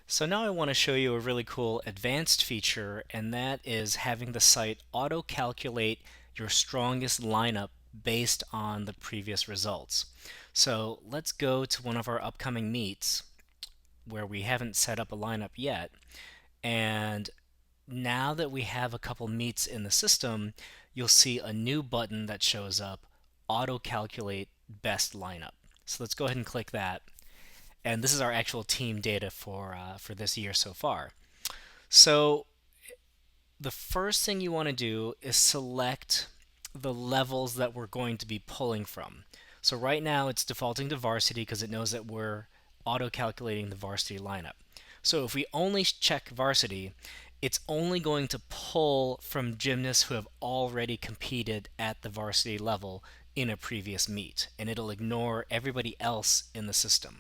So now I want to show you a really cool advanced feature, and that is having the site auto-calculate your strongest lineup based on the previous results. So let's go to one of our upcoming meets where we haven't set up a lineup yet. And now that we have a couple meets in the system, you'll see a new button that shows up, auto-calculate best lineup. So let's go ahead and click that. And this is our actual team data for this year so far. So the first thing you want to do is select the levels that we're going to be pulling from. So right now it's defaulting to varsity because it knows that we're auto-calculating the varsity lineup. So if we only check varsity, it's only going to pull from gymnasts who have already competed at the varsity level in a previous meet, and it'll ignore everybody else in the system.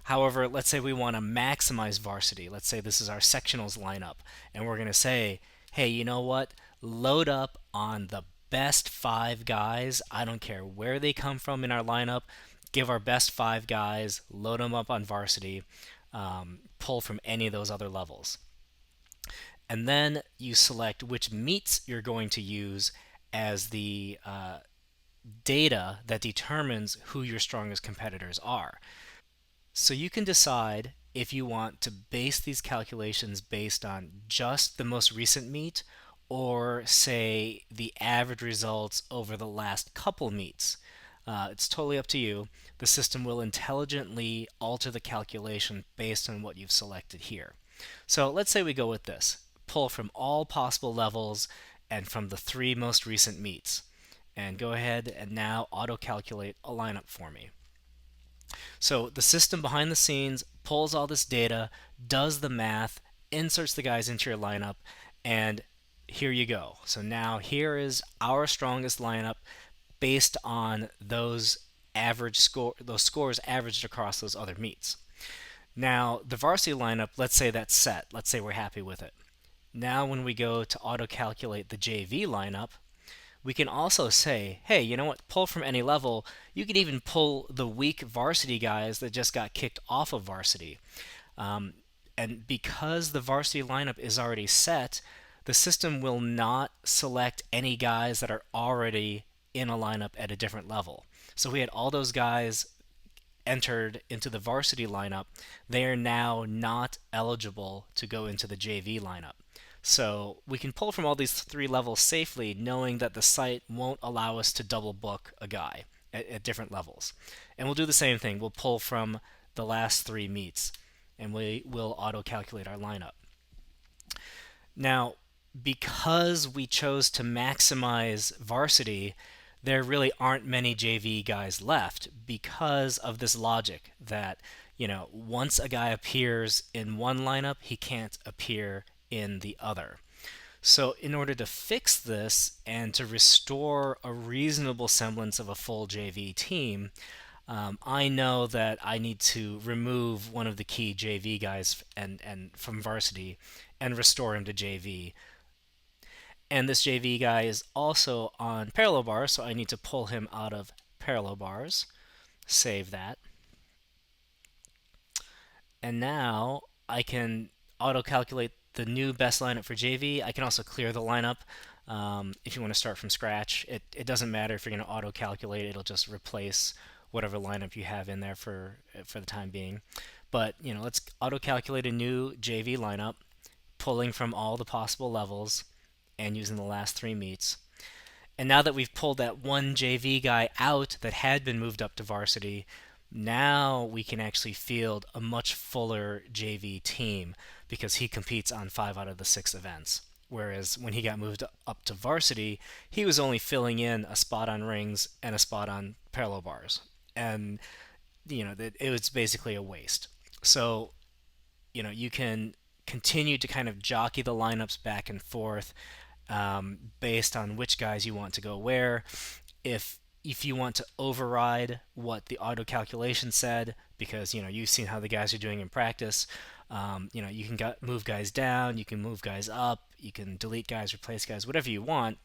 However, let's say we want to maximize varsity. Let's say this is our sectionals lineup, and we're going to say, hey, you know what? Load up on the best five guys. I don't care where they come from in our lineup. Give our best five guys, load them up on varsity, pull from any of those other levels. And then you select which meets you're going to use as the data that determines who your strongest competitors are. So you can decide if you want to base these calculations based on just the most recent meet or say the average results over the last couple meets. It's totally up to you. The system will intelligently alter the calculation based on what you've selected here. So let's say we go with this. Pull from all possible levels and from the three most recent meets. And go ahead and now auto-calculate a lineup for me. So the system behind the scenes pulls all this data, does the math, inserts the guys into your lineup, and here you go. So now here is our strongest lineup based on those scores averaged across those other meets. Now the varsity lineup, let's say that's set. Let's say we're happy with it. Now when we go to auto calculate the JV lineup, we can also say, hey, you know what? Pull from any level. You can even pull the weak varsity guys that just got kicked off of varsity. And because the varsity lineup is already set, the system will not select any guys that are already in a lineup at a different level. So we had all those guys entered into the varsity lineup. They are now not eligible to go into the JV lineup. So we can pull from all these three levels safely, knowing that the site won't allow us to double book a guy at different levels. And we'll do the same thing. We'll pull from the last three meets, and we will auto-calculate our lineup. Now, because we chose to maximize varsity, there really aren't many JV guys left because of this logic that, once a guy appears in one lineup, he can't appear in the other. So, in order to fix this and to restore a reasonable semblance of a full JV team, I know that I need to remove one of the key JV guys and from varsity and restore him to JV. And this JV guy is also on parallel bars, so I need to pull him out of parallel bars. Save that. And now I can auto-calculate the new best lineup for JV. I can also clear the lineup if you want to start from scratch. It doesn't matter if you're going to auto-calculate. It'll just replace whatever lineup you have in there for the time being. But let's auto-calculate a new JV lineup, pulling from all the possible levels and using the last three meets. And now that we've pulled that one JV guy out that had been moved up to varsity, now we can actually field a much fuller JV team because he competes on 5 out of the 6 events. Whereas when he got moved up to varsity, he was only filling in a spot on rings and a spot on parallel bars. And, it was basically a waste. So, you can continue to kind of jockey the lineups back and forth based on which guys you want to go where. If you want to override what the auto calculation said, because you've seen how the guys are doing in practice, you can move guys down, you can move guys up, you can delete guys, replace guys, whatever you want.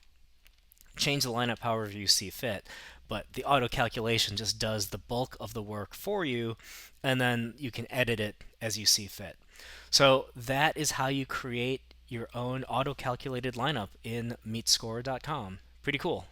Change the lineup however you see fit, but the auto calculation just does the bulk of the work for you, and then you can edit it as you see fit. So that is how you create your own auto-calculated lineup in MeetScorer.com. Pretty cool.